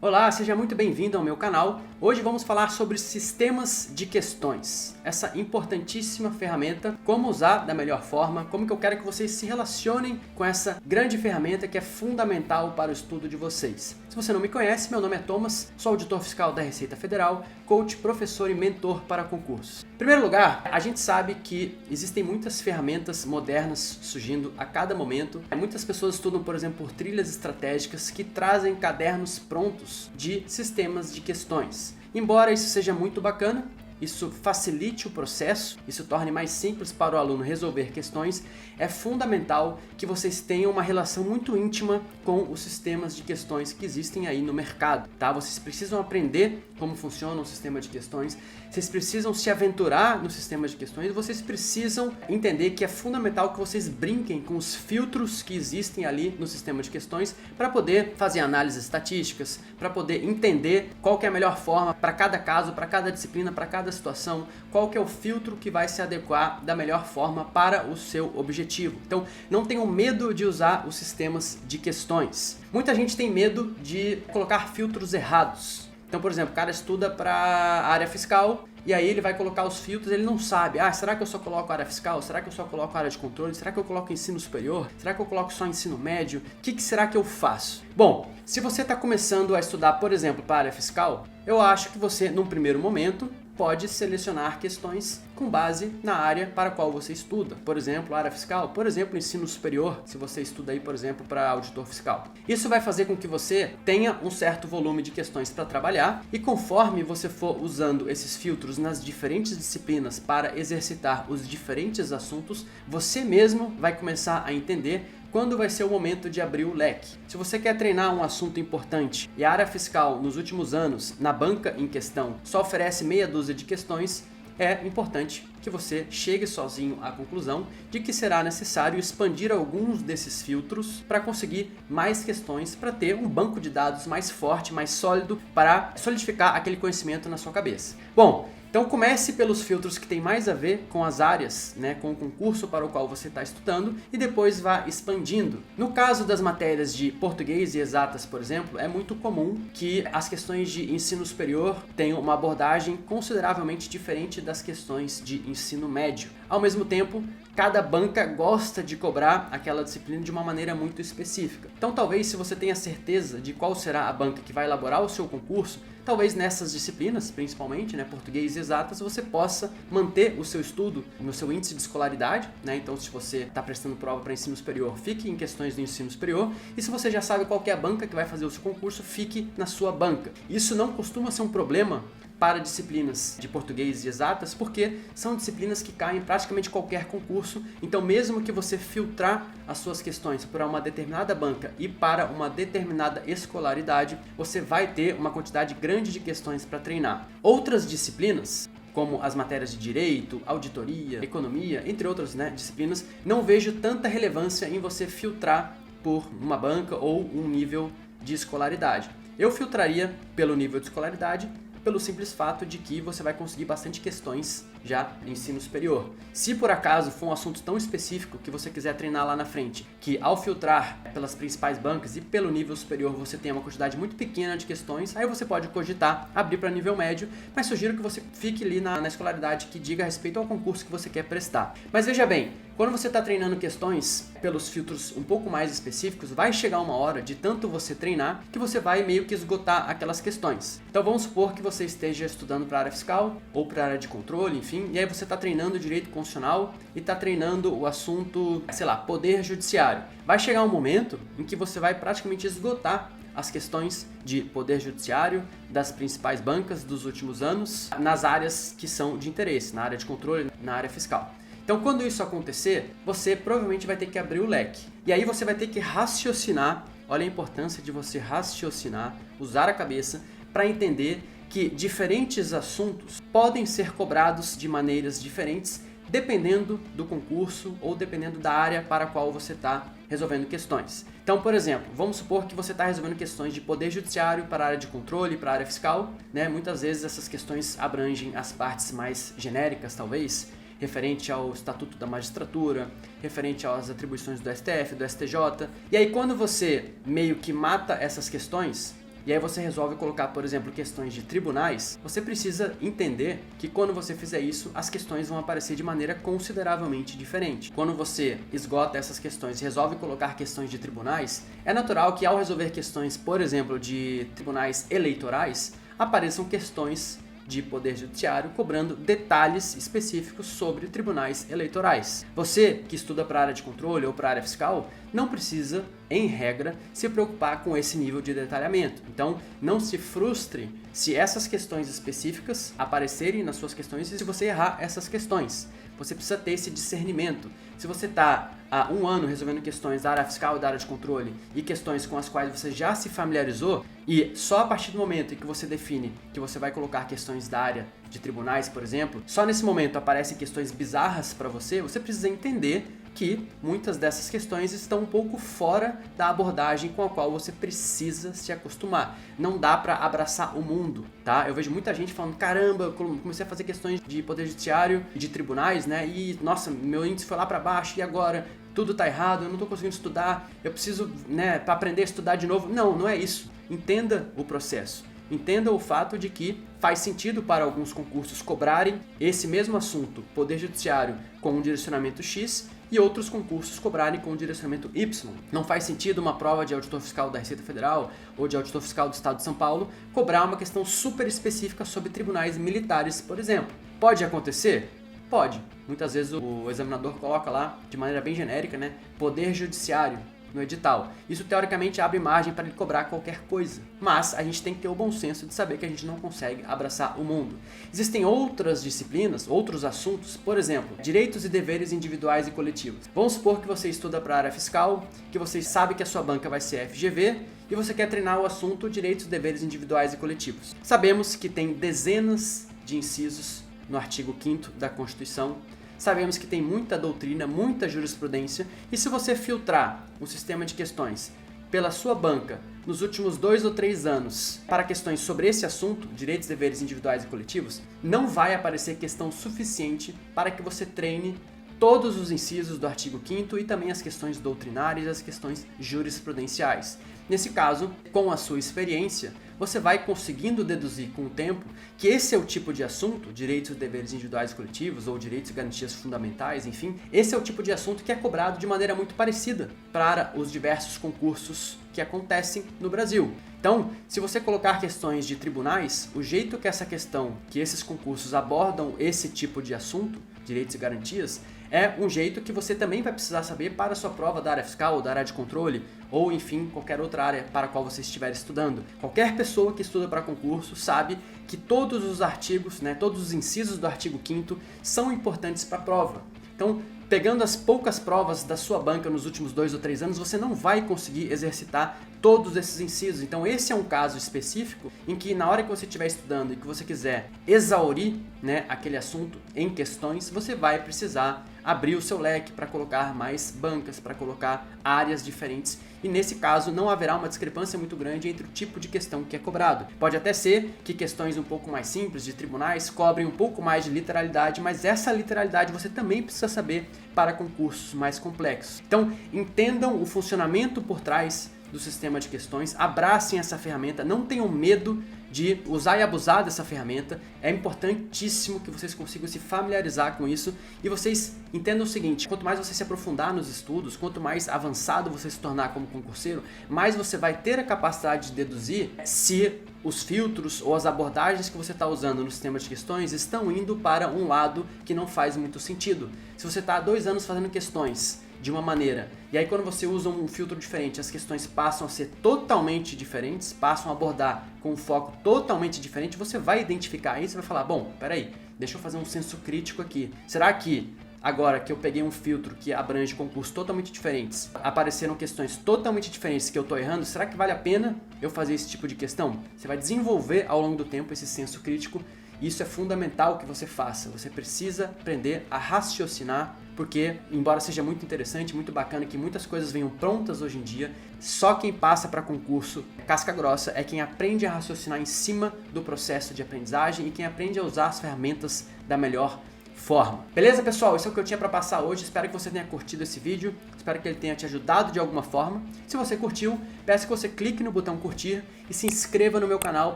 Olá, seja muito bem-vindo ao meu canal. Hoje vamos falar sobre sistemas de questões, essa importantíssima ferramenta, como usar da melhor forma, como que eu quero que vocês se relacionem com essa grande ferramenta que é fundamental para o estudo de vocês. Se você não me conhece, meu nome é Thomas, sou auditor fiscal da Receita Federal, coach, professor e mentor para concursos. Em primeiro lugar, a gente sabe que existem muitas ferramentas modernas surgindo a cada momento. Muitas pessoas estudam, por exemplo, por trilhas estratégicas que trazem cadernos prontos de sistemas de questões. Embora isso seja muito bacana, isso facilite o processo, isso torne mais simples para o aluno resolver questões, é fundamental que vocês tenham uma relação muito íntima com os sistemas de questões que existem aí no mercado, tá? Vocês precisam aprender como funciona o sistema de questões, vocês precisam se aventurar no sistema de questões, vocês precisam entender que é fundamental que vocês brinquem com os filtros que existem ali no sistema de questões para poder fazer análises estatísticas, para poder entender qual que é a melhor forma para cada caso, para cada disciplina, para cada situação, qual que é o filtro que vai se adequar da melhor forma para o seu objetivo. Então, não tenham medo de usar os sistemas de questões. Muita gente tem medo de colocar filtros errados. Então, por exemplo, o cara estuda para a área fiscal e aí ele vai colocar os filtros, ele não sabe. Será que eu só coloco área fiscal? Será que eu só coloco área de controle? Será que eu coloco ensino superior? Será que eu coloco só ensino médio? O que será que eu faço? Bom, se você está começando a estudar, por exemplo, para a área fiscal, eu acho que você, num primeiro momento, pode selecionar questões com base na área para a qual você estuda. Por exemplo, área fiscal, por exemplo, ensino superior, se você estuda aí, por exemplo, para auditor fiscal. Isso vai fazer com que você tenha um certo volume de questões para trabalhar e conforme você for usando esses filtros nas diferentes disciplinas para exercitar os diferentes assuntos, você mesmo vai começar a entender quando vai ser o momento de abrir o leque. Se você quer treinar um assunto importante e a área fiscal nos últimos anos, na banca em questão, só oferece meia dúzia de questões, é importante que você chegue sozinho à conclusão de que será necessário expandir alguns desses filtros para conseguir mais questões, para ter um banco de dados mais forte, mais sólido, para solidificar aquele conhecimento na sua cabeça. Bom, então comece pelos filtros que tem mais a ver com as áreas, com o concurso para o qual você está estudando e depois vá expandindo. No caso das matérias de português e exatas, por exemplo, é muito comum que as questões de ensino superior tenham uma abordagem consideravelmente diferente das questões de ensino médio. Ao mesmo tempo, cada banca gosta de cobrar aquela disciplina de uma maneira muito específica. Então talvez se você tenha certeza de qual será a banca que vai elaborar o seu concurso, talvez nessas disciplinas, principalmente, português e exatas, você possa manter o seu estudo no seu índice de escolaridade, Então, se você está prestando prova para ensino superior, fique em questões do ensino superior. E se você já sabe qual que é a banca que vai fazer o seu concurso, fique na sua banca. Isso não costuma ser um problema para disciplinas de português e exatas, porque são disciplinas que caem em praticamente qualquer concurso. Então, mesmo que você filtrar as suas questões para uma determinada banca e para uma determinada escolaridade, você vai ter uma quantidade grande de questões para treinar. Outras disciplinas, como as matérias de direito, auditoria, economia, entre outras disciplinas, não vejo tanta relevância em você filtrar por uma banca ou um nível de escolaridade. Eu filtraria pelo nível de escolaridade, pelo simples fato de que você vai conseguir bastante questões já em ensino superior. Se por acaso for um assunto tão específico que você quiser treinar lá na frente, que ao filtrar pelas principais bancas e pelo nível superior você tenha uma quantidade muito pequena de questões, aí você pode cogitar abrir para nível médio, mas sugiro que você fique ali na escolaridade que diga a respeito ao concurso que você quer prestar. Mas veja bem, quando você está treinando questões pelos filtros um pouco mais específicos, vai chegar uma hora de tanto você treinar que você vai meio que esgotar aquelas questões. Então vamos supor que você esteja estudando para a área fiscal ou para a área de controle, enfim, e aí você está treinando direito constitucional e está treinando o assunto, poder judiciário. Vai chegar um momento em que você vai praticamente esgotar as questões de poder judiciário das principais bancas dos últimos anos nas áreas que são de interesse, na área de controle, na área fiscal. Então, quando isso acontecer, você provavelmente vai ter que abrir o leque. E aí você vai ter que raciocinar, olha a importância de você raciocinar, usar a cabeça para entender que diferentes assuntos podem ser cobrados de maneiras diferentes dependendo do concurso ou dependendo da área para a qual você está resolvendo questões. Então, por exemplo, vamos supor que você está resolvendo questões de poder judiciário para a área de controle, para a área fiscal, Muitas vezes essas questões abrangem as partes mais genéricas, talvez, referente ao Estatuto da Magistratura, referente às atribuições do STF, do STJ. E aí, quando você meio que mata essas questões, e aí você resolve colocar, por exemplo, questões de tribunais, você precisa entender que quando você fizer isso, as questões vão aparecer de maneira consideravelmente diferente. Quando você esgota essas questões e resolve colocar questões de tribunais, é natural que ao resolver questões, por exemplo, de tribunais eleitorais, apareçam questões de poder judiciário cobrando detalhes específicos sobre tribunais eleitorais. Você que estuda para a área de controle ou para a área fiscal não precisa, em regra, se preocupar com esse nível de detalhamento. Então, não se frustre se essas questões específicas aparecerem nas suas questões e se você errar essas questões. Você precisa ter esse discernimento. Se você está há um ano resolvendo questões da área fiscal e da área de controle e questões com as quais você já se familiarizou, e só a partir do momento em que você define que você vai colocar questões da área de tribunais, por exemplo, só nesse momento aparecem questões bizarras para você, você precisa entender que muitas dessas questões estão um pouco fora da abordagem com a qual você precisa se acostumar. Não dá para abraçar o mundo, tá? Eu vejo muita gente falando, caramba, eu comecei a fazer questões de poder judiciário e de tribunais, né? E, nossa, meu índice foi lá para baixo e agora tudo tá errado, eu não tô conseguindo estudar, eu preciso, né, para aprender a estudar de novo. Não, não é isso. Entenda o processo. Entenda o fato de que faz sentido para alguns concursos cobrarem esse mesmo assunto, poder judiciário, com um direcionamento X, e outros concursos cobrarem com o direcionamento Y. Não faz sentido uma prova de auditor fiscal da Receita Federal ou de auditor fiscal do Estado de São Paulo cobrar uma questão super específica sobre tribunais militares, por exemplo. Pode acontecer? Pode. Muitas vezes o examinador coloca lá, de maneira bem genérica, né, poder judiciário no edital. Isso teoricamente abre margem para ele cobrar qualquer coisa. Mas a gente tem que ter o bom senso de saber que a gente não consegue abraçar o mundo. Existem outras disciplinas, outros assuntos, por exemplo, direitos e deveres individuais e coletivos. Vamos supor que você estuda para a área fiscal, que você sabe que a sua banca vai ser FGV e você quer treinar o assunto direitos e deveres individuais e coletivos. Sabemos que tem dezenas de incisos no artigo 5º da Constituição. Sabemos que tem muita doutrina, muita jurisprudência, e se você filtrar um sistema de questões pela sua banca nos últimos 2 ou 3 anos para questões sobre esse assunto, direitos, deveres individuais e coletivos, não vai aparecer questão suficiente para que você treine todos os incisos do artigo 5º e também as questões doutrinárias e as questões jurisprudenciais. Nesse caso, com a sua experiência, você vai conseguindo deduzir com o tempo que esse é o tipo de assunto, direitos e deveres individuais e coletivos, ou direitos e garantias fundamentais, enfim, esse é o tipo de assunto que é cobrado de maneira muito parecida para os diversos concursos que acontecem no Brasil. Então, se você colocar questões de tribunais, o jeito que essa questão, que esses concursos abordam esse tipo de assunto, direitos e garantias, é um jeito que você também vai precisar saber para a sua prova da área fiscal, ou da área de controle, ou enfim, qualquer outra área para a qual você estiver estudando. Qualquer pessoa que estuda para concurso sabe que todos os artigos, né, todos os incisos do artigo 5º são importantes para a prova. Então, pegando as poucas provas da sua banca nos últimos 2 ou 3 anos, você não vai conseguir exercitar todos esses incisos. Então esse é um caso específico em que na hora que você estiver estudando e que você quiser exaurir, né, aquele assunto em questões, você vai precisar abrir o seu leque para colocar mais bancas, para colocar áreas diferentes. E nesse caso não haverá uma discrepância muito grande entre o tipo de questão que é cobrado. Pode até ser que questões um pouco mais simples de tribunais cobrem um pouco mais de literalidade, mas essa literalidade você também precisa saber para concursos mais complexos. Então entendam o funcionamento por trás do sistema de questões, abracem essa ferramenta, não tenham medo de usar e abusar dessa ferramenta. É importantíssimo que vocês consigam se familiarizar com isso e vocês entendam o seguinte: quanto mais você se aprofundar nos estudos, quanto mais avançado você se tornar como concurseiro, mais você vai ter a capacidade de deduzir se os filtros ou as abordagens que você está usando no sistema de questões estão indo para um lado que não faz muito sentido. Se você está há 2 anos fazendo questões de uma maneira, e aí quando você usa um filtro diferente, as questões passam a ser totalmente diferentes, passam a abordar com um foco totalmente diferente, você vai identificar isso e vai falar, bom, peraí, deixa eu fazer um senso crítico aqui. Será que agora que eu peguei um filtro que abrange concursos totalmente diferentes, apareceram questões totalmente diferentes que eu estou errando, será que vale a pena eu fazer esse tipo de questão? Você vai desenvolver ao longo do tempo esse senso crítico. Isso é fundamental que você faça. Você precisa aprender a raciocinar, porque, embora seja muito interessante, muito bacana que muitas coisas venham prontas hoje em dia, só quem passa para concurso casca grossa é quem aprende a raciocinar em cima do processo de aprendizagem e quem aprende a usar as ferramentas da melhor forma. Beleza, pessoal? Isso é o que eu tinha para passar hoje. Espero que você tenha curtido esse vídeo. Espero que ele tenha te ajudado de alguma forma. Se você curtiu, peço que você clique no botão curtir e se inscreva no meu canal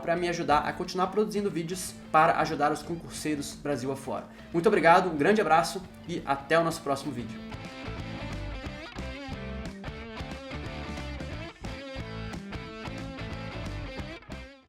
para me ajudar a continuar produzindo vídeos para ajudar os concurseiros Brasil afora. Muito obrigado, um grande abraço e até o nosso próximo vídeo.